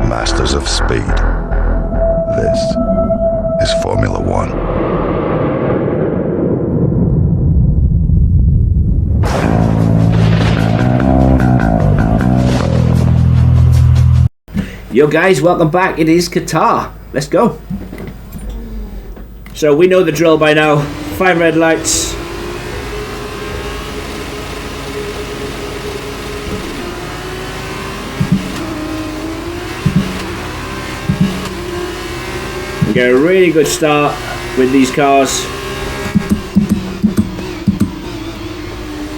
masters of speed. This is Formula One. Yo guys, welcome back. It is Qatar. Let's go. So we know the drill by now. 5 red lights. We get a really good start with these cars.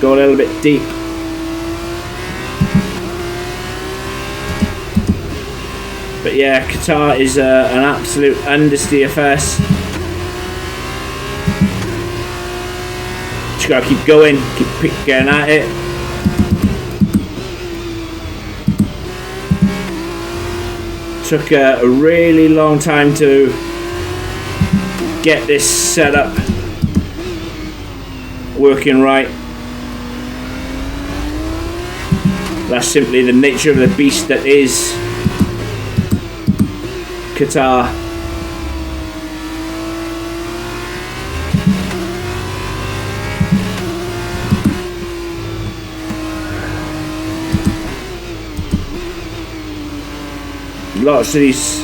Go a little bit deep. But yeah, Qatar is an absolute understeer fest. Just gotta keep going, keep getting at it. Took a really long time to get this setup working right. That's simply the nature of the beast that is Qatar. Lots of these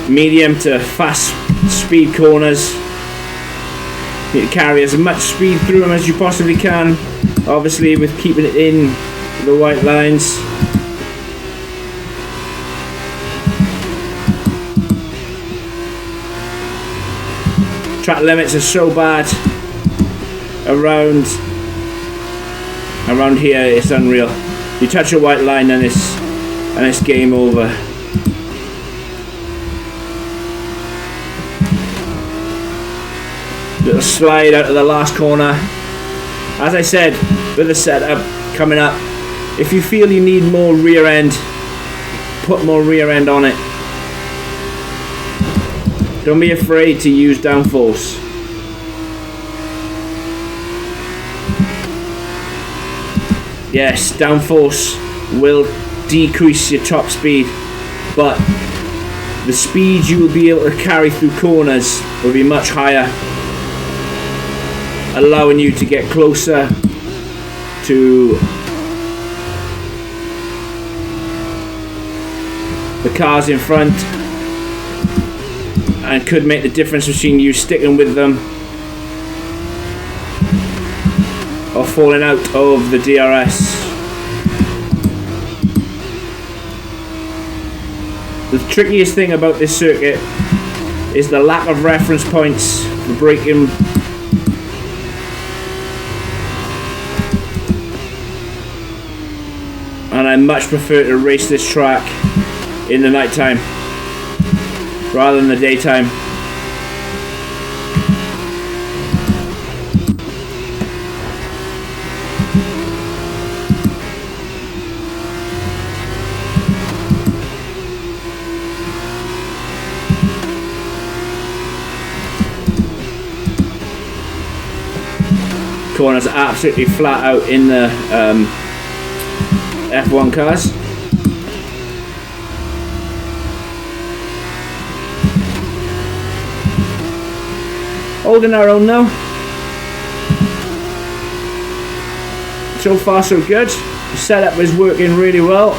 medium to fast speed corners. You carry as much speed through them as you possibly can, obviously with keeping it in the white lines. Track limits are so bad around here, it's unreal. You touch a white line and it's game over. Little slide out of the last corner. As I said, with the setup coming up, if you feel you need more rear end, put more rear end on it. Don't be afraid to use downforce. Yes, downforce will decrease your top speed, but the speed you will be able to carry through corners will be much higher, allowing you to get closer to the cars in front, and could make the difference between you sticking with them or falling out of the DRS. The trickiest thing about this circuit is the lack of reference points for braking. And I much prefer to race this track in the night time rather than the daytime. Corners are absolutely flat out in the F1 cars. Holding our own now. So far so good. The setup is working really well.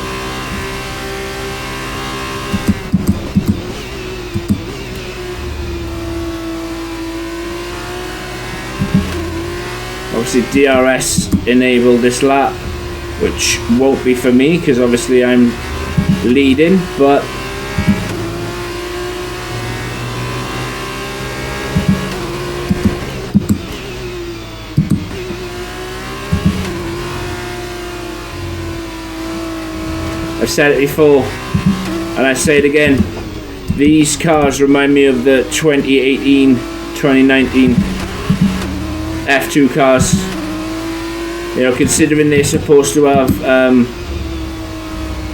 Obviously DRS enabled this lap, which won't be for me because obviously I'm leading, but I've said it before and I say it again, these cars remind me of the 2018, 2019 F2 cars. You know, considering they're supposed to have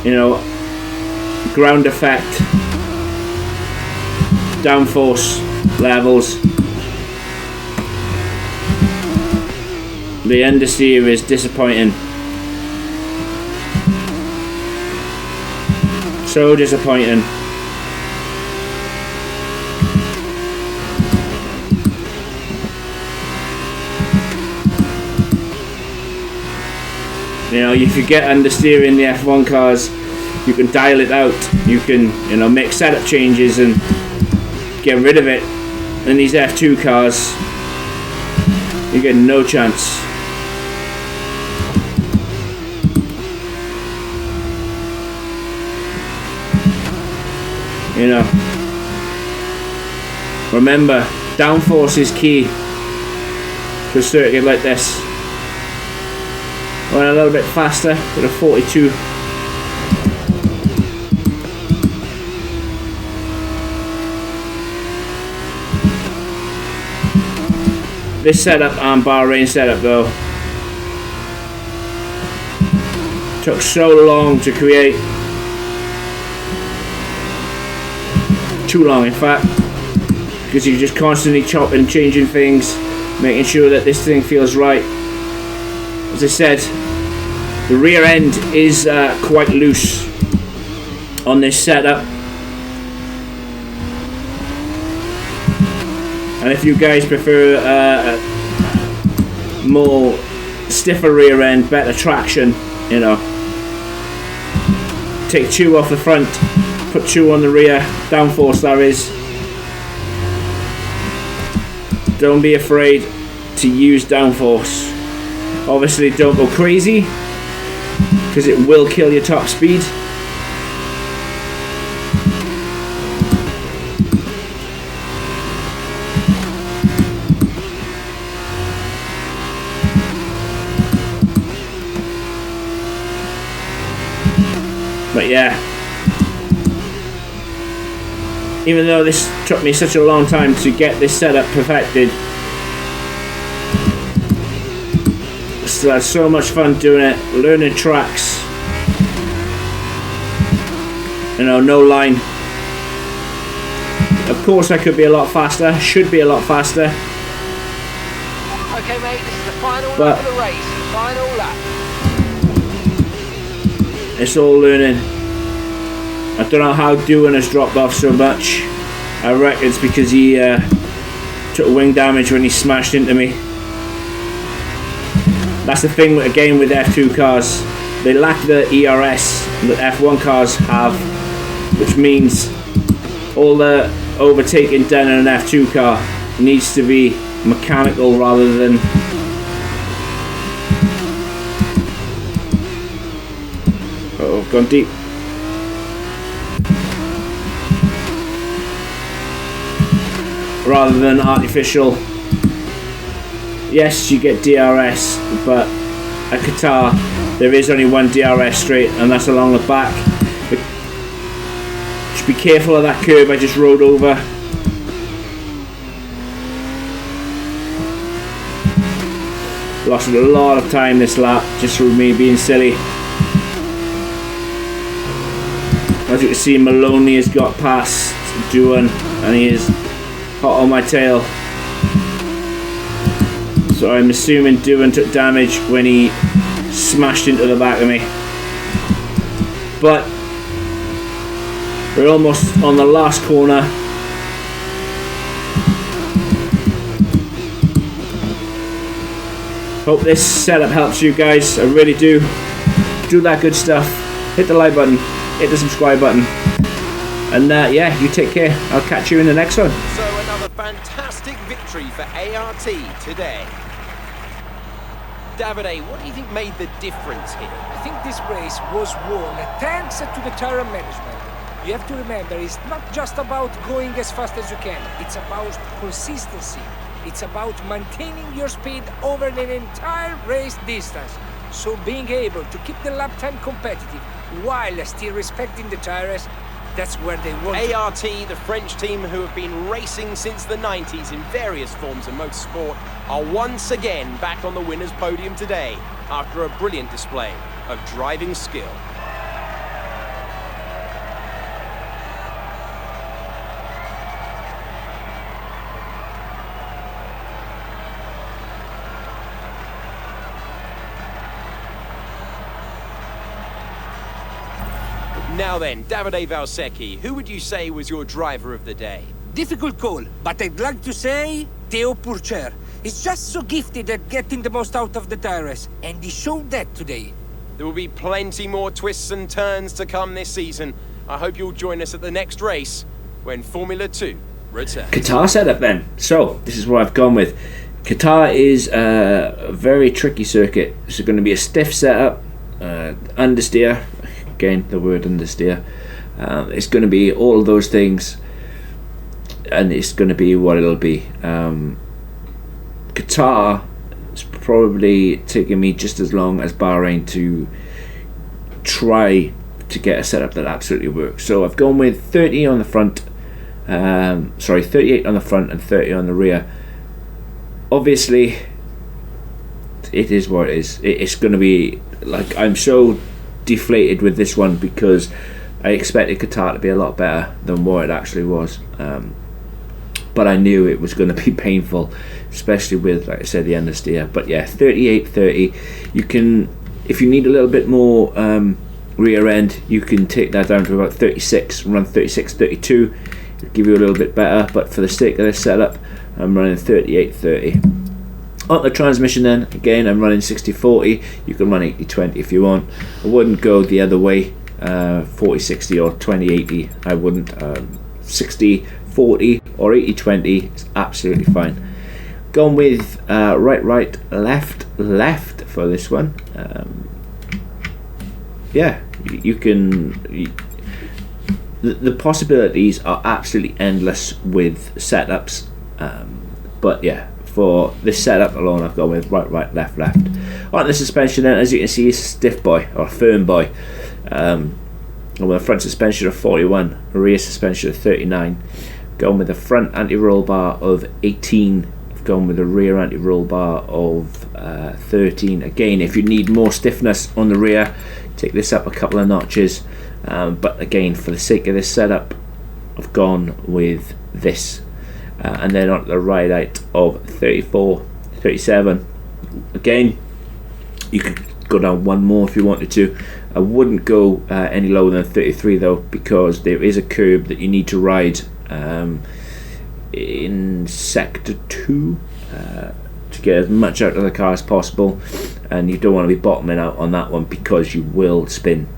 you know, ground effect, downforce levels, the understeer is disappointing. So disappointing. You know, if you get understeering the F1 cars, you can dial it out. You can, you know, make setup changes and get rid of it. In these F2 cars, you get no chance. You know, remember, downforce is key to a circuit like this. Went a little bit faster with a 42. This setup and Bahrain setup though took so long to create. Too long in fact, because you're just constantly chopping, changing things, making sure that this thing feels right. As I said, the rear end is quite loose on this setup, and if you guys prefer a more stiffer rear end, better traction, you know, take 2 off the front, put 2 on the rear, downforce that is. Don't be afraid to use downforce. Obviously don't go crazy, because it will kill your top speed. But yeah, even though this took me such a long time to get this setup perfected, still had so much fun doing it, learning tracks. You know, no line. Of course I could be a lot faster, should be a lot faster. Okay mate, this is the final lap of the race, the final lap. It's all learning. I don't know how Doohan has dropped off so much. I reckon it's because he took wing damage when he smashed into me. That's the thing again with F2 cars. They lack the ERS that F1 cars have, which means all the overtaking done in an F2 car needs to be mechanical rather than gone deep. Rather than artificial. Yes, you get DRS, but at Qatar there is only one DRS straight, and that's along the back. But just be careful of that curve I just rode over. Lost a lot of time this lap just through me being silly. As you can see, Maloney has got past Doohan and he is hot on my tail. So I'm assuming Doohan took damage when he smashed into the back of me. But we're almost on the last corner. Hope this setup helps you guys. I really do. Do that good stuff. Hit the like button. Hit the subscribe button. And yeah, you take care. I'll catch you in the next one. So another fantastic victory for ART today. Davide, what do you think made the difference here? I think this race was won thanks to the tire management. You have to remember, it's not just about going as fast as you can. It's about consistency. It's about maintaining your speed over an entire race distance. So being able to keep the lap time competitive while still respecting the tires, that's where they want ART, the French team who have been racing since the 90s in various forms of motorsport, are once again back on the winner's podium today after a brilliant display of driving skill. Now then, Davide Valsecchi, who would you say was your driver of the day? Difficult call, but I'd like to say Theo Pourchaire. He's just so gifted at getting the most out of the tire race, and he showed that today. There will be plenty more twists and turns to come this season. I hope you'll join us at the next race when Formula 2 returns. Qatar setup then. So this is what I've gone with. Qatar is a very tricky circuit. It's going to be a stiff setup, understeer. Again, the word understeer. It's going to be all of those things, and it's going to be what it'll be. Qatar is probably taking me just as long as Bahrain to try to get a setup that absolutely works. So I've gone with 30 on the front, 38 on the front and 30 on the rear. Obviously, it is what it is. It's going to be like, I'm so deflated with this one because I expected Qatar to be a lot better than what it actually was. But I knew it was going to be painful, especially with, like I said, the understeer. But yeah, 38-30. You can, if you need a little bit more rear end, you can take that down to about 36, run 36-32. It'll give you a little bit better, but for the sake of this setup, I'm running 38-30. On the transmission then, again, I'm running 60-40. You can run 80-20 if you want. I wouldn't go the other way, 40-60 or 20-80. I wouldn't. 60-40 or 80-20 is absolutely fine. Going with right, left for this one. Yeah, you can. The possibilities are absolutely endless with setups, but yeah, for this setup alone, I've gone with right, left. On the suspension then, as you can see, it's a stiff boy or a firm boy. With a front suspension of 41, a rear suspension of 39. Going with a front anti-roll bar of 18. I've gone with a rear anti-roll bar of 13. Again, if you need more stiffness on the rear, take this up a couple of notches. But again, for the sake of this setup, I've gone with this. And then on the ride height of 34, 37. Again, you could go down one more if you wanted to. I wouldn't go any lower than 33 though, because there is a curb that you need to ride in sector 2 to get as much out of the car as possible, and you don't want to be bottoming out on that one because you will spin.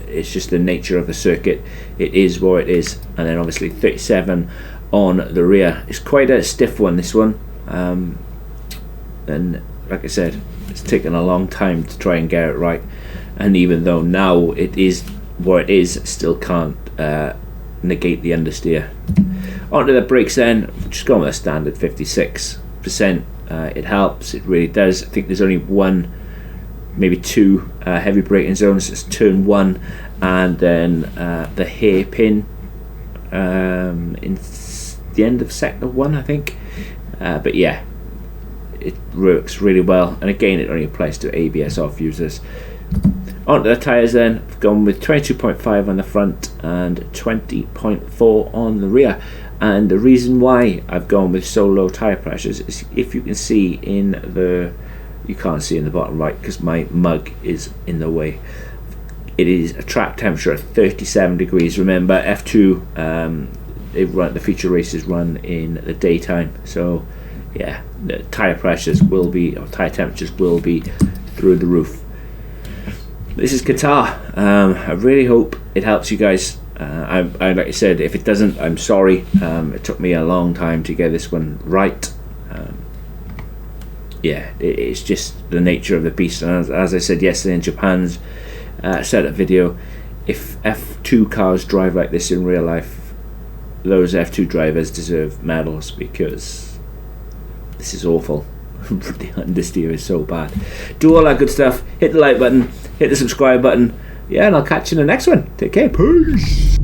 It's just the nature of the circuit. It is what it is. And then obviously 37 on the rear. It's quite a stiff one, this one, and like I said, it's taken a long time to try and get it right, and even though now it is what it is, still can't negate the understeer. Onto the brakes then, just going with a standard 56%. It helps, it really does. I think there's only one, maybe two heavy braking zones. It's turn 1 and then the hairpin in the end of sector 1, I think. But yeah, it works really well, and again, it only applies to ABS off users. Onto the tyres then, I've gone with 22.5 on the front and 20.4 on the rear. And the reason why I've gone with so low tyre pressures is, if you can see in the, you can't see in the bottom right because my mug is in the way, it is a track temperature of 37 degrees. Remember, F2, the feature races run in the daytime, so yeah, the tyre pressures will be, or tyre temperatures will be through the roof. This is Qatar. I really hope it helps you guys. I like I said, if it doesn't, I'm sorry. It took me a long time to get this one right. Yeah, it's just the nature of the beast. And as I said yesterday in Japan's setup video, if F2 cars drive like this in real life, those F2 drivers deserve medals, because this is awful. The understeer is so bad. Do all that good stuff. Hit the like button, hit the subscribe button. Yeah, and I'll catch you in the next one. Take care. Peace.